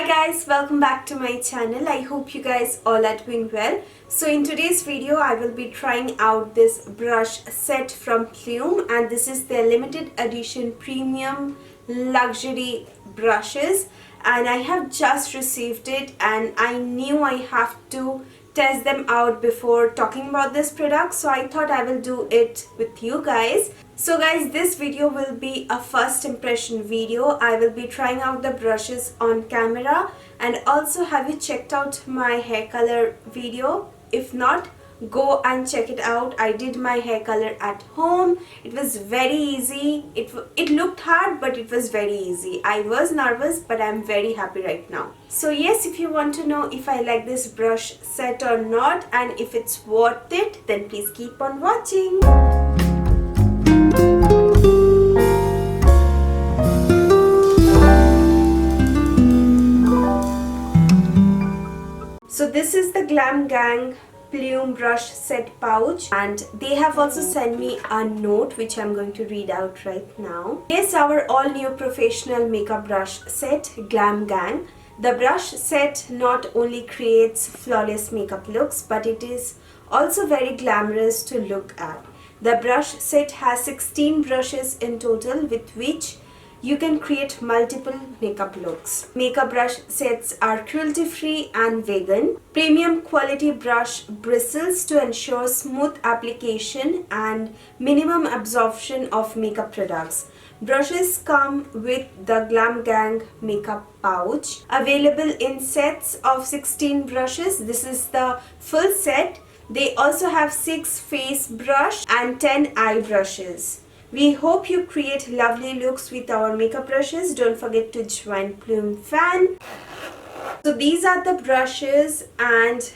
Hi guys, welcome back to my channel. I hope you guys all are doing well. So in today's video I will be trying out this brush set from Plume, and this is their limited edition premium luxury brushes, and I have just received it and I knew I have to test them out before talking about this product, so I thought I will do it with you guys. So guys, this video will be a first impression video. I will be trying out the brushes on camera, and also have you checked out my hair color video? If not, go and check it out. I did my hair color at home. It was very easy. It looked hard, but it was very easy. I was nervous, but I'm very happy right now. So yes, if you want to know if I like this brush set or not and if it's worth it, then please keep on watching. So this is the Glam Gang Plume brush set pouch, and they have also sent me a note which I'm going to read out right now. Yes, our all new professional makeup brush set, Glam Gang. The brush set not only creates flawless makeup looks, but it is also very glamorous to look at. The brush set has 16 brushes in total, with which you can create multiple makeup looks. Makeup brush sets are cruelty free and vegan. Premium quality brush bristles to ensure smooth application and minimum absorption of makeup products. Brushes come with the Glam Gang makeup pouch, available in sets of 16 brushes. This is the full set. They also have 6 face brush and 10 eye brushes. We hope you create lovely looks with our makeup brushes. Don't forget to join Plume Fan. So these are the brushes and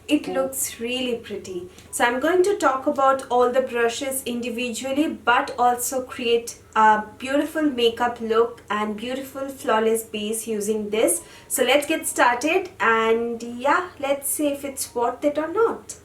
it looks really pretty. So I'm going to talk about all the brushes individually, but also create a beautiful makeup look and beautiful flawless base using this. So let's get started, and yeah, let's see if it's worth it or not.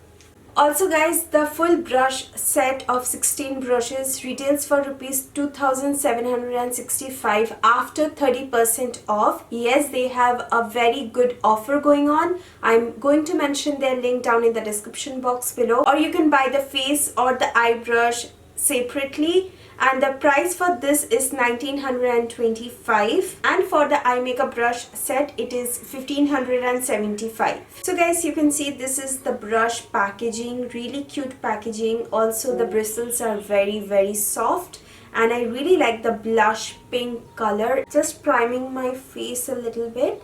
Also guys, the full brush set of 16 brushes retails for rupees 2765 after 30% off. Yes, they have a very good offer going on. I'm going to mention their link down in the description box below, or you can buy the face or the eye brush separately, and the price for this is 1925, and for the eye makeup brush set it is 1575. So guys, you can see this is the brush packaging, really cute packaging. Also the bristles are very soft, and I really like the blush pink color. Just priming my face a little bit.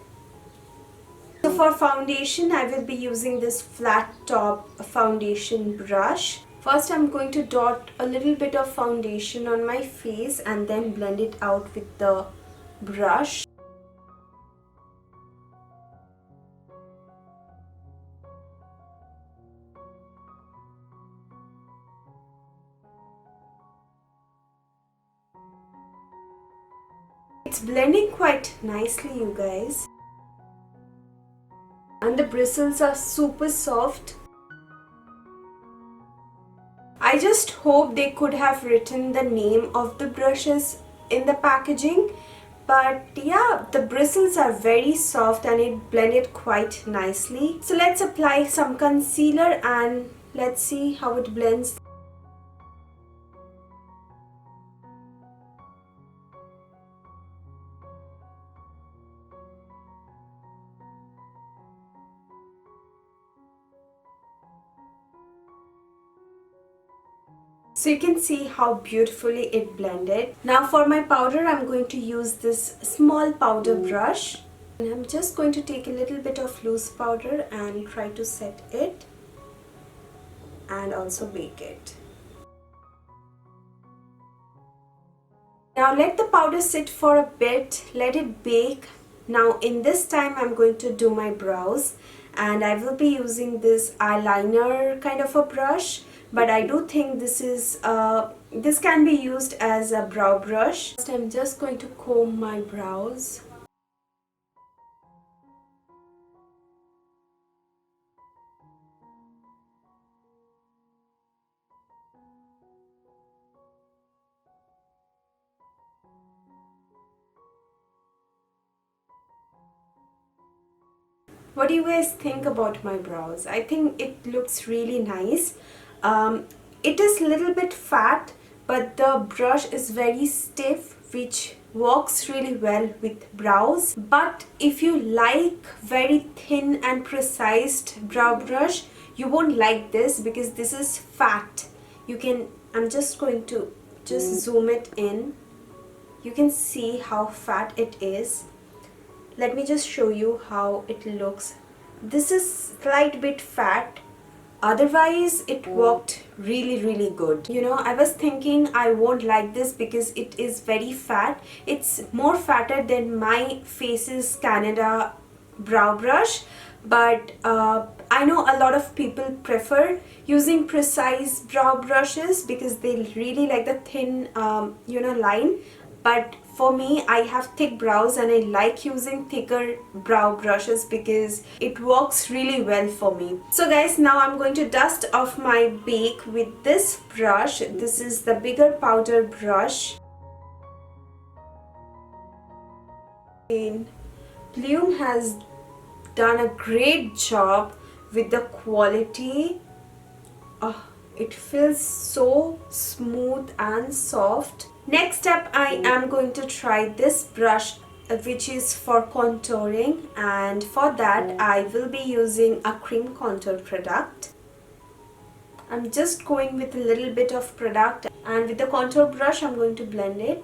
So for foundation, I will be using this flat top foundation brush. First, I'm going to dot a little bit of foundation on my face and then blend it out with the brush. It's blending quite nicely, you guys. And the bristles are super soft. I just hope they could have written the name of the brushes in the packaging, but yeah, the bristles are very soft and it blended quite nicely. So let's apply some concealer and let's see how it blends. So you can see how beautifully it blended. Now for my powder, I'm going to use this small powder brush. And I'm just going to take a little bit of loose powder and try to set it and also bake it. Now let the powder sit for a bit, let it bake. Now in this time I'm going to do my brows, and I will be using this eyeliner kind of a brush, but I do think this can be used as a brow brush. First, I'm just going to comb my brows. What do you guys think about my brows? I think it looks really nice. It is a little bit fat, but the brush is very stiff, which works really well with brows. But if you like very thin and precise brow brush, you won't like this because this is fat. I'm just going to zoom it in. You can see how fat it is. Let me just show you how it looks. This is slight bit fat. Otherwise, it worked really good. You know, I was thinking I won't like this because it is very fat. It's more fatter than my Face's Canada brow brush. But I know a lot of people prefer using precise brow brushes because they really like the thin, line. But for me, I have thick brows and I like using thicker brow brushes because it works really well for me. So guys, now I'm going to dust off my bake with this brush. This is the bigger powder brush. And Plume has done a great job with the quality. It feels so smooth and soft. Next up, I am going to try this brush which is for contouring, and for that I will be using a cream contour product. I'm just going with a little bit of product, and with the contour brush I'm going to blend it.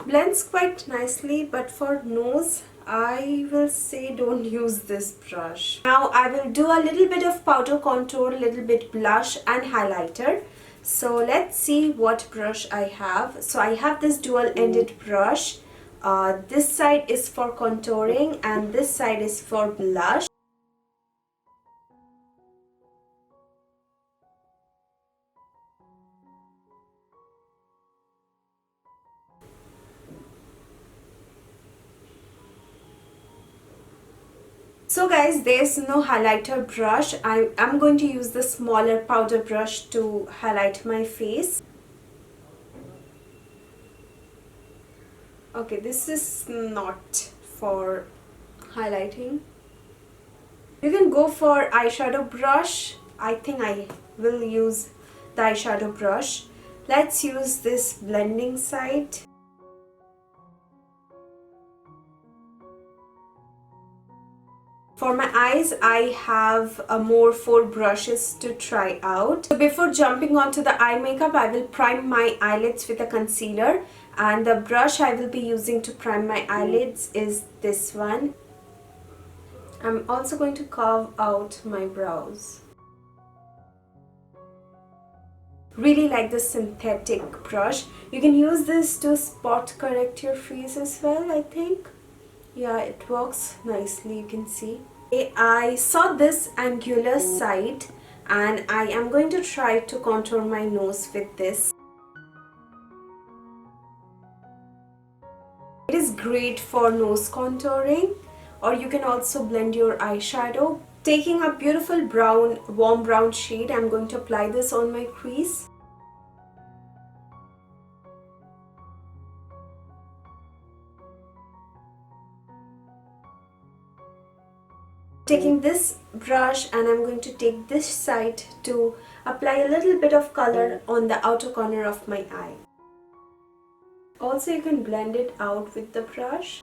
Blends quite nicely, but for nose I will say don't use this brush. Now I will do a little bit of powder contour, a little bit blush and highlighter. So let's see what brush I have. So I have this dual ended brush. This side is for contouring and this side is for blush. So guys, there's no highlighter brush. I'm going to use the smaller powder brush to highlight my face. Okay, this is not for highlighting. You can go for eyeshadow brush. I think I will use the eyeshadow brush. Let's use this blending side. For my eyes, I have more 4 brushes to try out. So before jumping onto the eye makeup, I will prime my eyelids with a concealer. And the brush I will be using to prime my eyelids is this one. I'm also going to carve out my brows. Really like the synthetic brush. You can use this to spot correct your face as well, I think. Yeah, it works nicely, you can see. I saw this angular side and I am going to try to contour my nose with this. It is great for nose contouring, or you can also blend your eyeshadow. Taking a beautiful brown, warm brown shade, I'm going to apply this on my crease. Taking this brush and I'm going to take this side to apply a little bit of color on the outer corner of my eye. Also, you can blend it out with the brush.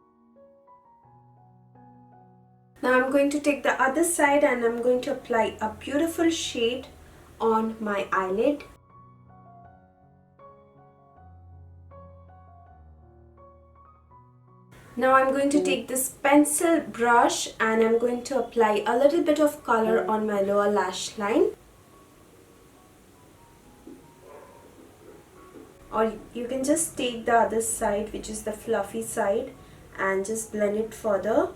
Now I'm going to take the other side and I'm going to apply a beautiful shade on my eyelid. Now I'm going to take this pencil brush and I'm going to apply a little bit of color on my lower lash line. Or you can just take the other side, which is the fluffy side, and just blend it further.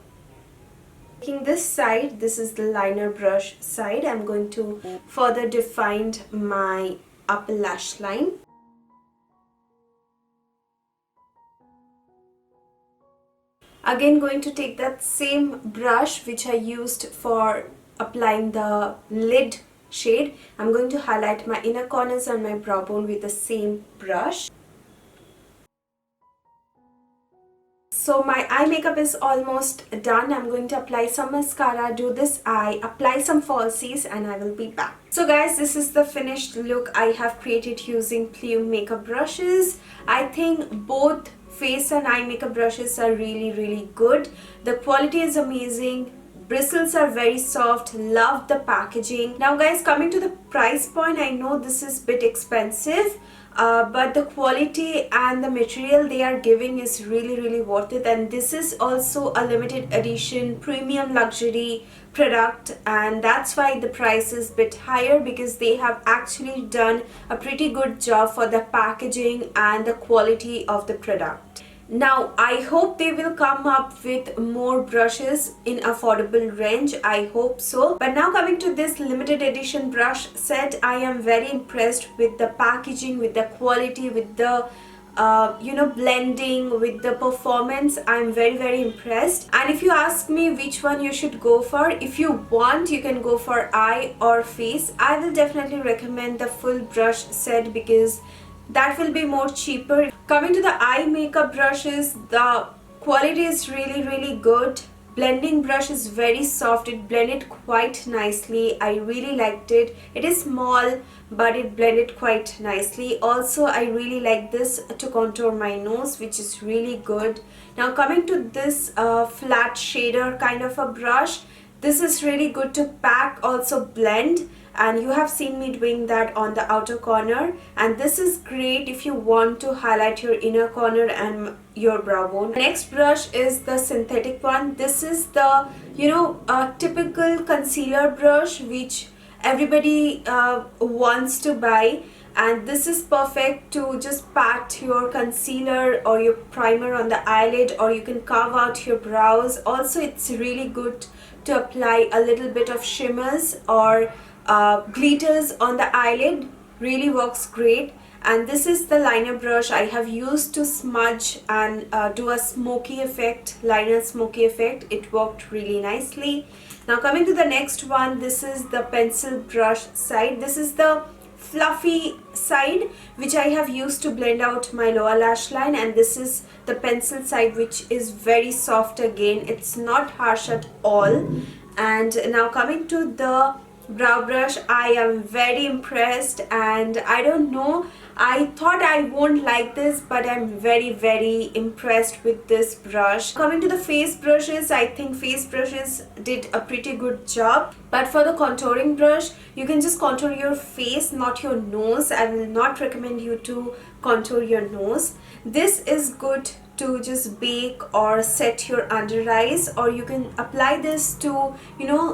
Taking this side, this is the liner brush side, I'm going to further define my upper lash line. Again, going to take that same brush which I used for applying the lid shade. I'm going to highlight my inner corners and my brow bone with the same brush. So my eye makeup is almost done. I'm going to apply some mascara, do this eye, apply some falsies, and I will be back. So guys, this is the finished look I have created using Plume makeup brushes. I think both face and eye makeup brushes are really good. The quality is amazing. Bristles are very soft. Love the packaging. Now guys, coming to the price point, I know this is a bit expensive. But the quality and the material they are giving is really worth it, and this is also a limited edition premium luxury product, and that's why the price is a bit higher, because they have actually done a pretty good job for the packaging and the quality of the product. Now I hope they will come up with more brushes in affordable range. I hope so. But now coming to this limited edition brush set, I am very impressed with the packaging, with the quality, with the blending, with the performance. I'm very impressed. And if you ask me which one you should go for, if you want, you can go for eye or face. I will definitely recommend the full brush set because that will be more cheaper. Coming to the eye makeup brushes, the quality is really good. Blending brush is very soft. It blended quite nicely. I really liked it. It is small, but it blended quite nicely. Also, I really like this to contour my nose, which is really good. Now coming to this flat shader kind of a brush, this is really good to pack, also blend, and you have seen me doing that on the outer corner, and this is great if you want to highlight your inner corner and your brow bone. Next brush is the synthetic one. This is the typical concealer brush which everybody wants to buy, and this is perfect to just pat your concealer or your primer on the eyelid, or you can carve out your brows. Also, it's really good to apply a little bit of shimmers or glitters on the eyelid. Really works great. And this is the liner brush I have used to smudge and do a smoky effect, liner smoky effect. It worked really nicely. Now coming to the next one, this is the pencil brush side. This is the fluffy side which I have used to blend out my lower lash line, and this is the pencil side which is very soft again. It's not harsh at all. And now coming to the brow brush, I am very impressed, and I don't know, I thought I won't like this, but I'm very impressed with this brush. Coming to the face brushes, I think face brushes did a pretty good job, but for the contouring brush, you can just contour your face, not your nose. I will not recommend you to contour your nose. This is good to just bake or set your under eyes, or you can apply this to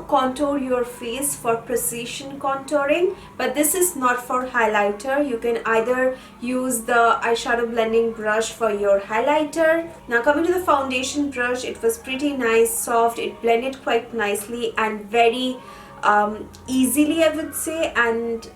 contour your face for precision contouring, but this is not for highlighter. You can either use the eyeshadow blending brush for your highlighter. Now coming to the foundation brush, it was pretty nice, soft. It blended quite nicely and very easily, I would say, and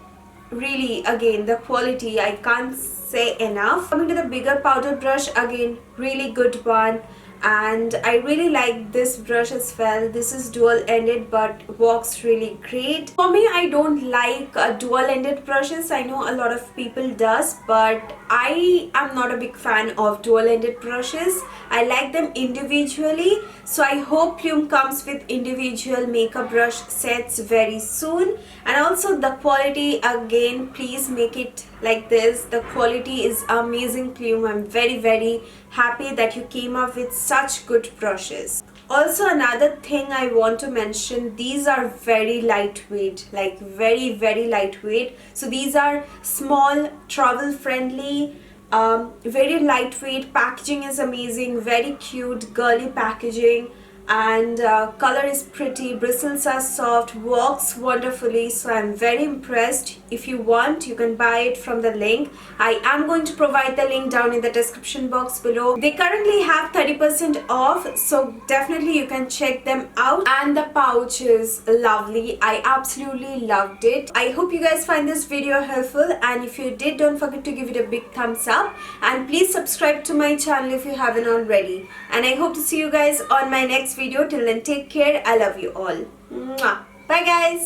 really again the quality I can't say enough. Coming to the bigger powder brush, again really good one, and I really like this brush as well. This is dual ended but works really great. For me, I don't like dual ended brushes. I know a lot of people does, but I am not a big fan of dual ended brushes. I like them individually, so I hope Plume comes with individual makeup brush sets very soon. And also the quality, again, please make it like this. The quality is amazing, Plume. I'm very happy that you came up with such good brushes. Also, another thing I want to mention, these are very lightweight, like very lightweight. So these are small, travel friendly, very lightweight. Packaging is amazing, very cute, girly packaging. and color is pretty, bristles are soft, works wonderfully, so I'm very impressed. If you want, you can buy it from the link. I am going to provide the link down in the description box below. They currently have 30% off, so definitely you can check them out. And the pouch is lovely. I absolutely loved it. I hope you guys find this video helpful, and if you did, don't forget to give it a big thumbs up, and please subscribe to my channel if you haven't already. And I hope to see you guys on my next video. Till then, take care. I love you all. Mwah. Bye guys.